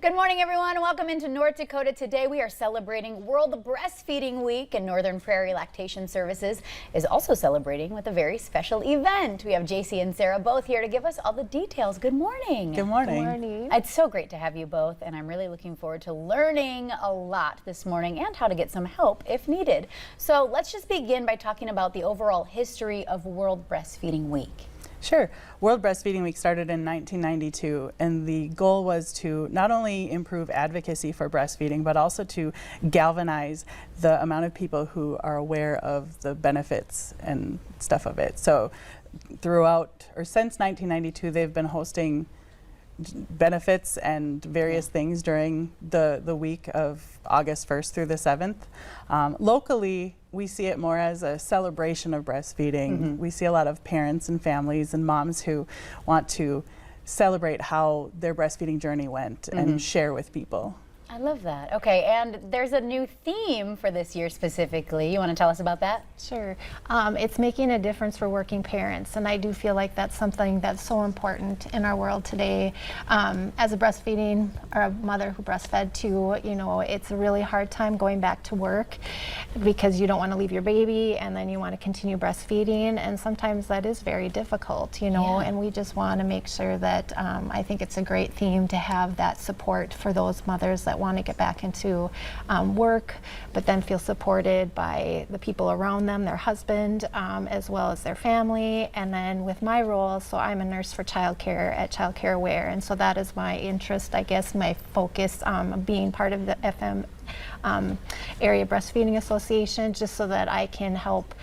Good morning, everyone, and welcome into North Dakota. Today we are celebrating World Breastfeeding Week, and Northern Prairie Lactation Services is also celebrating with a very special event. We have JC and Sarah both here to give us all the details. Good morning. Good morning. Good morning. It's so great to have you both, and I'm really looking forward to learning a lot this morning and how to get some help if needed. So let's just begin by talking about the overall history of World Breastfeeding Week. Sure. World Breastfeeding Week started in 1992, and the goal was to not only improve advocacy for breastfeeding, but also to galvanize the amount of people who are aware of the benefits and stuff of it. So throughout, or since 1992, they've been hosting benefits and various things during the week of August 1st through the 7th. Locally, we see it more as a celebration of breastfeeding. We see a lot of parents and families and moms who want to celebrate how their breastfeeding journey went and share with people. I love that. Okay, and there's a new theme for this year specifically. You want to tell us about that? Sure. It's making a difference for working parents, and I do feel like that's something that's so important in our world today. As a breastfeeding or a mother who breastfed too, you know, it's a really hard time going back to work because you don't want to leave your baby and then you want to continue breastfeeding, and sometimes that is very difficult, you know, and we just want to make sure that I think it's a great theme to have that support for those mothers that want to get back into work, but then feel supported by the people around them, their husband, as well as their family. And then with my role, so I'm a nurse for childcare at Childcare Aware, and so that is my interest, I guess, my focus, being part of the FM Area Breastfeeding Association, just so that I can help.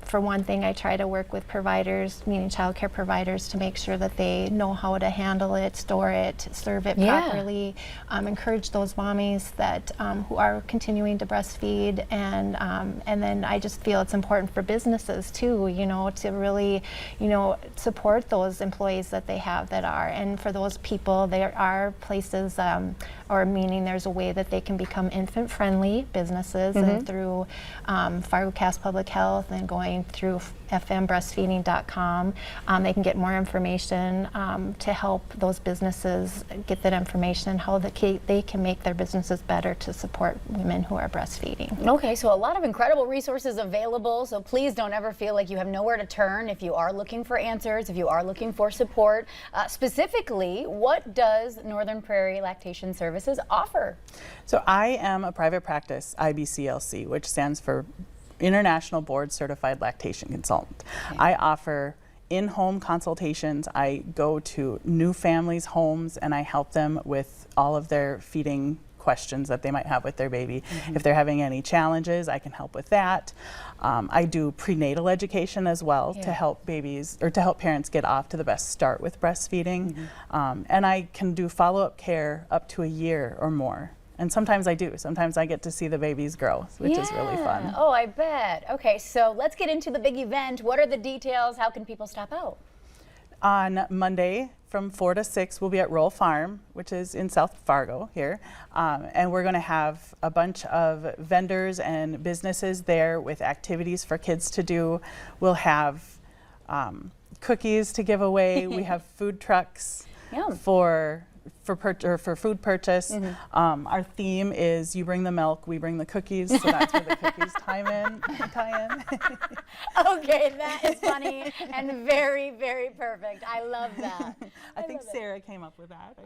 For one thing, I try to work with providers, meaning childcare providers, to make sure that they know how to handle it, store it, serve it properly, encourage those mommies that who are continuing to breastfeed, and then I just feel it's important for businesses too, you know, to really, you know, support those employees that they have that are, and for those people, there are places, or meaning there's a way that they can become infant-friendly businesses, and through Fargo-Cass Public Health and going through fmbreastfeeding.com, they can get more information to help those businesses get that information, how they can make their businesses better to support women who are breastfeeding. Okay, so a lot of incredible resources available, so please don't ever feel like you have nowhere to turn if you are looking for answers, if you are looking for support. Specifically, what does Northern Prairie Lactation Services offer? So I am a private practice IBCLC, which stands for International Board Certified Lactation Consultant. I offer in-home consultations. I go to new families' homes and I help them with all of their feeding questions that they might have with their baby. If they're having any challenges, I can help with that. I do prenatal education as well to help babies, or to help parents get off to the best start with breastfeeding. And I can do follow-up care up to a year or more. And sometimes I do. Sometimes I get to see the babies grow, which is really fun. Oh, I bet. Okay, so let's get into the big event. What are the details? How can people stop out? On Monday from 4 to 6, we'll be at Roll Farm, which is in South Fargo here. And we're going to have a bunch of vendors and businesses there with activities for kids to do. We'll have cookies to give away. We have food trucks for food purchase. Our theme is you bring the milk, we bring the cookies, so that's where the cookies tie in. Okay, that is funny and very, very perfect. I love that. I think Sarah came up with that.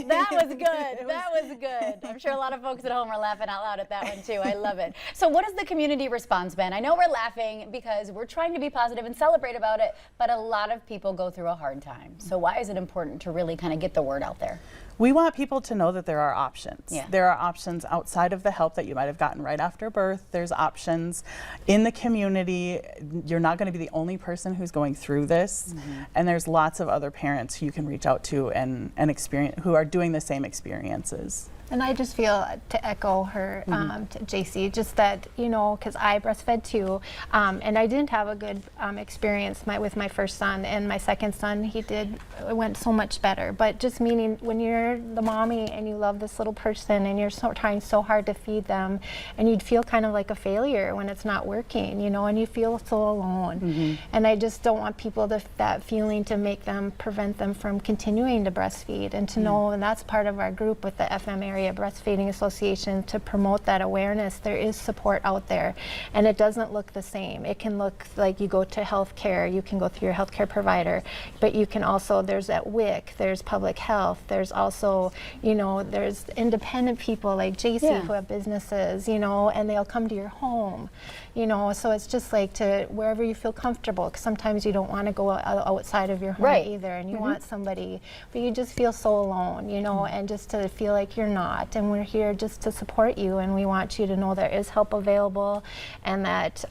That was good. That was good. I'm sure a lot of folks at home are laughing out loud at that one too. I love it. So what has the community response been? I know we're laughing because we're trying to be positive and celebrate about it, but a lot of people go through a hard time. So why is it important to really kind of get the word out there? We want people to know that there are options. There are options outside of the help that you might have gotten right after birth. There's options in the community. You're not going to be the only person who's going through this. And there's lots of other parents who you can reach out to and experience, who are doing the same experiences. And I just feel, to echo her, to JC, just that, you know, because I breastfed too, and I didn't have a good experience with my first son, and my second son, it went so much better. But just meaning when you're the mommy and you love this little person and you're trying so hard to feed them, and you'd feel kind of like a failure when it's not working, you know, and you feel so alone. And I just don't want people that feeling to make them, prevent them from continuing to breastfeed, and to know, and that's part of our group with the FM Area Breastfeeding Association, to promote that awareness. There is support out there, and it doesn't look the same. It can look like you go to healthcare, you can go through your healthcare provider, but you can also, there's at WIC, there's public health, there's also, you know, there's independent people like JC who have businesses, you know, and they'll come to your home, you know, so it's just like to wherever you feel comfortable, because sometimes you don't want to go outside of your home either, and you want somebody, but you just feel so alone, you know, and just to feel like you're not, and we're here just to support you, and we want you to know there is help available, and that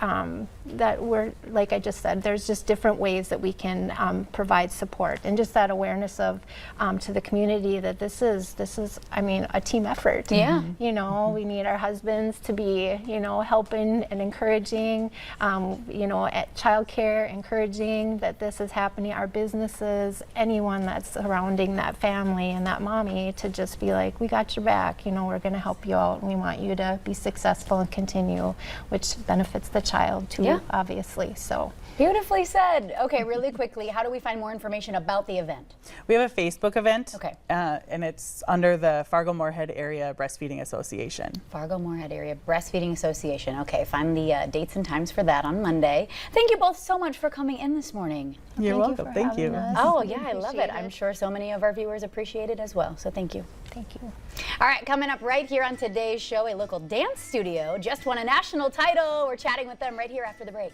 that we're, like I just said, there's just different ways that we can provide support, and just that awareness of to the community that this is I mean, a team effort. You know, we need our husbands to be, you know, helping and encouraging, you know, at childcare, encouraging that this is happening, our businesses, anyone that's surrounding that family and that mommy, to just be like, we got your back, you know, we're going to help you out, and we want you to be successful and continue, which benefits the child too, obviously. So beautifully said. Okay, really quickly, how do we find more information about the event? We have a Facebook event, okay, and it's under the Fargo-Moorhead Area Breastfeeding Association. Fargo-Moorhead Area Breastfeeding Association. Okay, find the dates and times for that on Monday. Thank you both so much for coming in this morning. You're welcome. Thank you. Oh yeah, I love it. I'm sure so many of our viewers appreciate it as well. So thank you. Thank you. All right, coming up right here on today's show, a local dance studio just won a national title. We're chatting with them right here after the break.